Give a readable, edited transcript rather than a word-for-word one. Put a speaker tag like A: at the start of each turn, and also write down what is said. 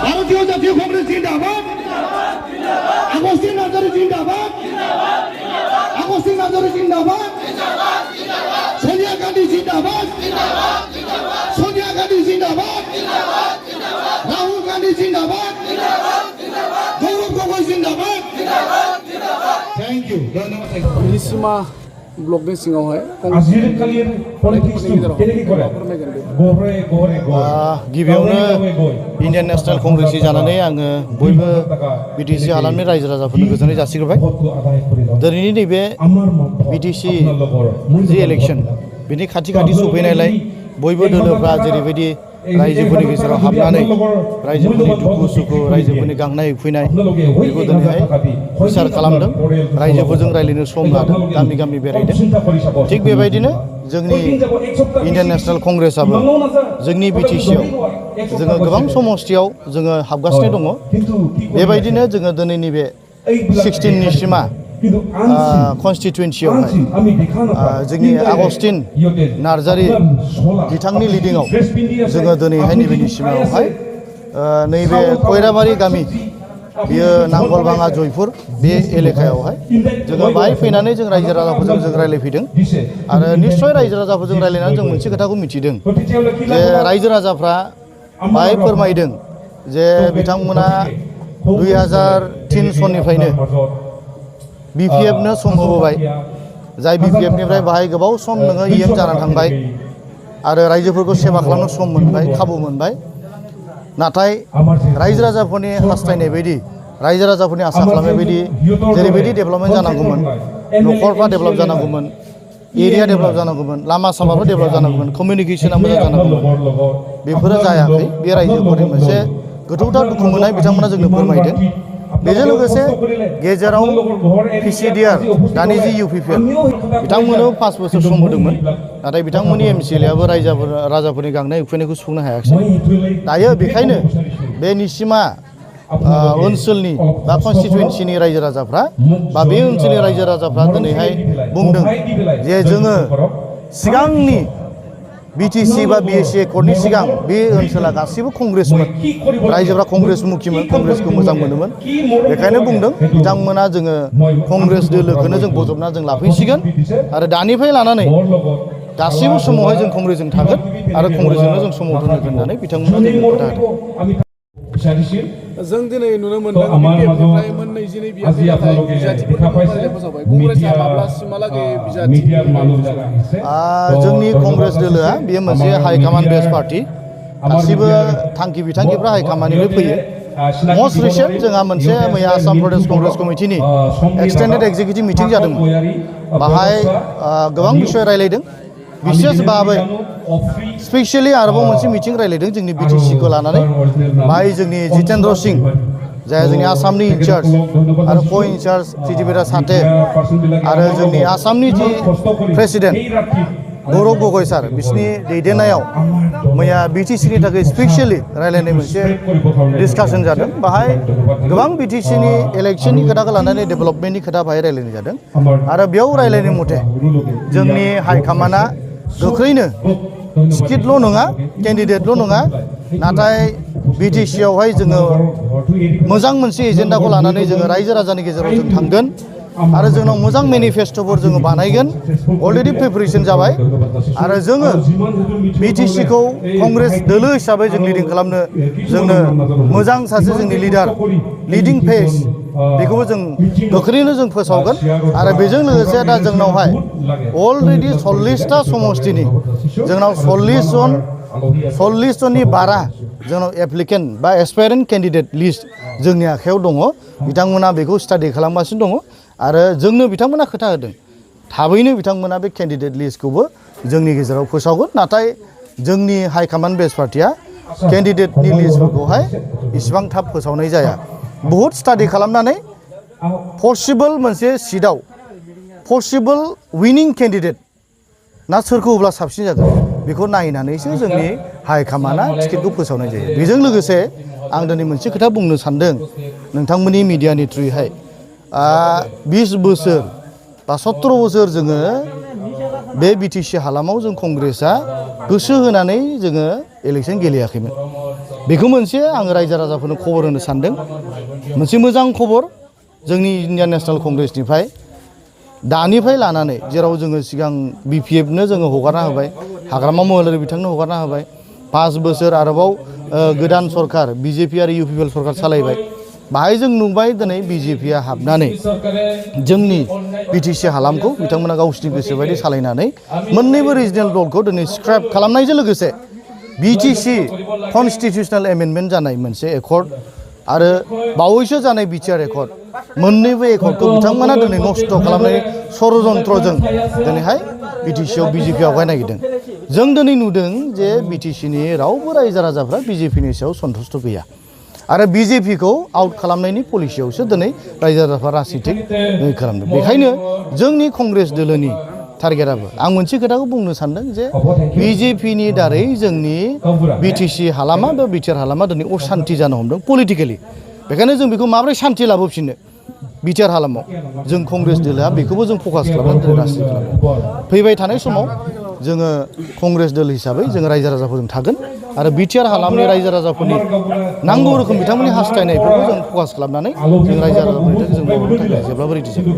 A: ভারতীয় জাতীয় কংগ্রেস জিন্দাবাদ, আগস্টিন নাজারি জিন্দাবাদ, আগস্টিন নাজারি জিন্দাবাদ, সোনিয়া গান্ধী জিন্দাবাদ, সোনিয়া গান্ধী জিন্দাবাদ, রাহুল গান্ধী জিন্দাবাদ, গৌরব গগৈ জিন্দাবাদ। থ্যাংক ইউ, ধন্যবাদ।
B: নিসিমা ব্লকनि सिङावहाय
C: गिबियावनो इन्डियान नेशनेल कंग्रेसनि जानानै आङो बयबो बिटिसि हालामनि रायजो राजाफोरनो गोजोननाय जासिग्रोबाय। दिनैनि नैबे बिटिसि जि इलेक्शन बिनि खाथि खाथि सफैनायलाय बयबो दोलोफ्रा जेरैबायदि रायजोफोरनि गेजेराव हाबनानै रायजोफोरनि दुखु सुखु रायजोफोरनि गांनाय उखैनाय बेखौ दिनैहाय बिसार खालामदों, रायजोफोरजों रायज्लायनो सम लादों, गामि गामि बेरायदों। थिग बेबायदिनो जोंनि इन्डियान नेशनेल कंग्रेसआबो जोंनि बिटिसिआव जोङो गोबां समस्थियाव जोङो हाबगासिनो दङ। बेबायदिनो जोङो दिनैनि बे 16 सिमा कन्स्टिटुवेन्सियावहाय जोंनि आगस्टिन नार्जारि बिथांनि लिडिंआव जोङो दिनैहाय नैबे निसिमायावहाय नैबे खैराबारि गामि बियो नांगलबाङा जयपुर बे एलेकायावहाय जोङो बाहाय फैनानै जों रायजो राजाफोरजों जों रायज्लायफैदों आरो निस्सय रायजो राजाफोरजों रायज्लायनानै जों मोनसे खोथाखौ मिथिदों जे रायजो राजाफ्रा बाहाय फोरमायदों जे बिथांमोना 2003 सननिफ्रायनो बिपिएफनो सम होबोबाय, जाय बिपिएफनिफ्राय बाहाय गोबाव सम नोङो इएम जानानै थांबाय आरो रायजोफोरखौ सेवा खालामनो सम मोनबाय, खाबु मोनबाय। नाथाय रायजो राजाफोरनि हास्थायनाय बायदि, रायजो राजाफोरनि आसा खालामनाय बायदि जेरैबायदि डेभेलपमेन्ट जानांगौमोन, न'खरफ्रा डेभेलप जानांगौमोन, एरिया डेभेलप जानांगौमोन, लामा सामाफ्रा डेभेलप जानांगौमोन, कमिउनिकेसना मोजां जानांगौमोन, बेफोरो जायाखै। बे रायजोफोरनि मोनसे गोथौथार दुखु मोननाय बिथांमोना जोंनो फोरमायदों। बेजों लोगोसे गेजेराव पिसिडिआर दानि जि इउपिपिएल बिथांमोननो 5 बोसोर सम होदोंमोन, नाथाय बिथांमोननि एमसिएलएआबो राजाफोरनि गांनाय उखैनायखौ सुफुंनो हायाखिसै। दायो बेखायनो बे निसिमा ओनसोलनि बा कन्स्टिटुवेन्सिनि रायजो राजाफ्रा बा बे ओनसोलनि रायजो राजाफ्रा दिनैहाय बुंदों जे जोङो सिगांनि बिटिसि बा बिएसि एकर्डनि सिगां बे ओनसोला गासैबो कंग्रेसमोन, रायजोफ्रा कंग्रेसमुखिमोन, कंग्रेसखौ मोजां मोनोमोन। बेखायनो बुंदों बिथांमोना जोङो कंग्रेस दोलोखौनो जों बजबना जों लाफैसिगोन आरो दानिफ्राय लानानै गासैबो समावहाय जों कंग्रेसजों थागोन आरो कंग्रेसजोंनो जों समर्थन होगोन होननानै बिथांमोना जोंनो खोथा होदों।
B: जों दिनै नुनो मोनदों बिपिएफनिफ्राय मोननैजिनै बियाबि नाथाय बिजाथिफोरखौ फारिलाइ फोसावबाय। कंग्रेसआ माब्लासिमहालागै बिजाथि
C: जोंनि कंग्रेस दोलोआ बेयो मोनसे हाइकमान्ड बेस पार्टी, गासिबो थांखि बिथांखिफ्रा हाइकमान्डनिफ्राय फैयो। मस्ट रिसेन्ट जोंहा मोनसे मैया आसाम प्रदेश कंग्रेस कमिटिनि एक्सटेन्डेड एक्जिकिउटिभ मिटिं जादोंमोन। बाहाय गोबां बिषय रायलायदों, बिसेस भाबै स्पेसियेलि आरोबाव मोनसे मिटिं रायलायदों जोंनि बिटिसिखौ लानानै। बाहाय जोंनि जितेन्द्र सिंह जाय जोंनि आसामनि इनचार्ज आरो को इनचार्ज पृथ्वीराज साथे आरो जोंनि आसामनि जि प्रेसिडेन्ट गौरब गगৈ सार बिसोरनि दैदेननायाव मैया बिटिसिनि थाखाय स्पेसियेलि रायलायनाय मोनसे डिसकासन जादों। बाहाय गोबां बिटिसिनि इलेक्शननि खोथाखौ लानानै डेभेलपमेन्टनि खोथा बाहाय रायलायनाय जादों आरो बेयाव रायलायनाय मथे जोंनि हाइकमान्डआ गोख्रैनो टिकेटल' नङा, केन्डिडेटल' नङा, नाथाय बिटिसिआवहाय जोङो मोजां मोनसे एजेन्डाखौ लानानै जोङो रायजो राजानि गेजेराव जों थांगोन आरो जोंनाव मोजां मेनिफेस्ट'फोर जोङो बानायगोन। अलरेडि प्रिपेरेसन जाबाय आरो जोङो बिटिसिखौ कंग्रेस दोलो हिसाबै जों लिडिं खालामनो जोंनो मोजां सासे जोंनि लिडार, लिडिं फेस बेखौबो जों गोख्रैनो जों फोसावगोन आरो बेजों लोगोसे दा जोंनावहाय अलरेडि 40टा समस्थिनि जोंनाव 40 जननि बारा जोंनाव एप्लिकेन्ट बा एसपायरेन्ट केन्डिडेट लिस्ट जोंनि आखायाव दङ। बिथांमोना बेखौ स्टाडि खालामगासिनो दङ आरो जोंनो बिथांमोना खोथा होदों थाबैनो बिथांमोना बे केन्डिडेट लिस्टखौबो जोंनि गेजेराव फोसावगोन। नाथाय जोंनि हाइकमान्ड बेस पार्टिया केन्डिडेटनि लिस्टफोरखौहाय इसिबां थाब फोसावनाय जाया। बहुद स्टाडि खालामनानै पसिबल मोनसे सिटआव पसिबल विनिं केन्डिडेट ना सोरखौ होब्ला साबसिन जागोन बेखौ नायनानैसो जोंनि हाइकमान्डआ टिकेटखौ फोसावनाय जायो। बेजों लोगोसे आं दिनै मोनसे खोथा बुंनो सानदों नोंथांमोननि मिडियानि थ्रुयैहाय 20 बोसोर बा 17 बोसोर जोङो बे बिटिसि हालामाव जों कंग्रेसआ गोसो होनानै जोङो इलेक्शन गेलेयाखैमोन। बेखौ मोनसे आङो रायजो राजाफोरनो खबर होनो सानदों मोनसे मोजां खबर जोंनि इन्डियान नेशनेल कंग्रेसनिफ्राय दानिफ्राय लानानै जेराव जोङो सिगां BPFनो जोङो हगारना होबाय हाग्रामा महिलारि बिथांनो हगारना होबाय 5 बोसोर आरोबाव गोदान सरकार BJP आरो UPPL सरकार सालायबाय बाहाय जों नुबाय दिनै BJPआ हाबनानै जोंनि BTC हालामखौ बिथांमोना गावसिनि गोसो बायदि सालायनानै मोननैबो रिजनेल दलखौ दिनै स्क्रैप खालामनायजों लोगोसे BTC कन्स्टिटिउशनेल एमेन्डमेन्ट जानाय मोनसे एकर्ड आरो बावैसो जानाय BTR एकर्ड मोननैबो एकर्डखौ बिथांमोना दिनै नष्ट खालामनाय षड़यन्त्रजों दिनैहाय BTCआव BJP आवगाय नागिरदों जों दिनै नुदों जे BTCनि रावबो रायजो राजाफ्रा BJPनि सायाव सन्तुष्ट गैया आरो BJPखौ आउट खालामनायनि पलिसियावसो दिनै रायजो राजाफ्रा राजनितिक खालामदों बेखायनो जोंनि कंग्रेस दोलोनि टारगेटआबो आं मोनसे खोथाखौ बुंनो सानदों जे BJPनि दारै जोंनि BTC हालामा बा BTR हालामा दिनै अशान्ति जानो हमदों पलिटिकेलि बेखायनो जों बेखौ माबोरै शान्ति लाबोफिननो BTR हालामाव जों कंग्रेस दोलोआ बेखौबो जों फकास खालामनानै दिनै राजनिति खालामो फैबाय थानाय समाव जोङो कंग्रेस दोल हिसाबै जों रायजो राजाफोरजों थागोन आरो BTR हालामनि रायजो राजाफोरनि नांगौ रोखोम बिथांमोननि हास्थायनायफोरखौ जों फकास खालामनानै जों रायजो राजाफोरनि थाखाय जों मावनो थाखाय जेब्लाबो रेडि जागोन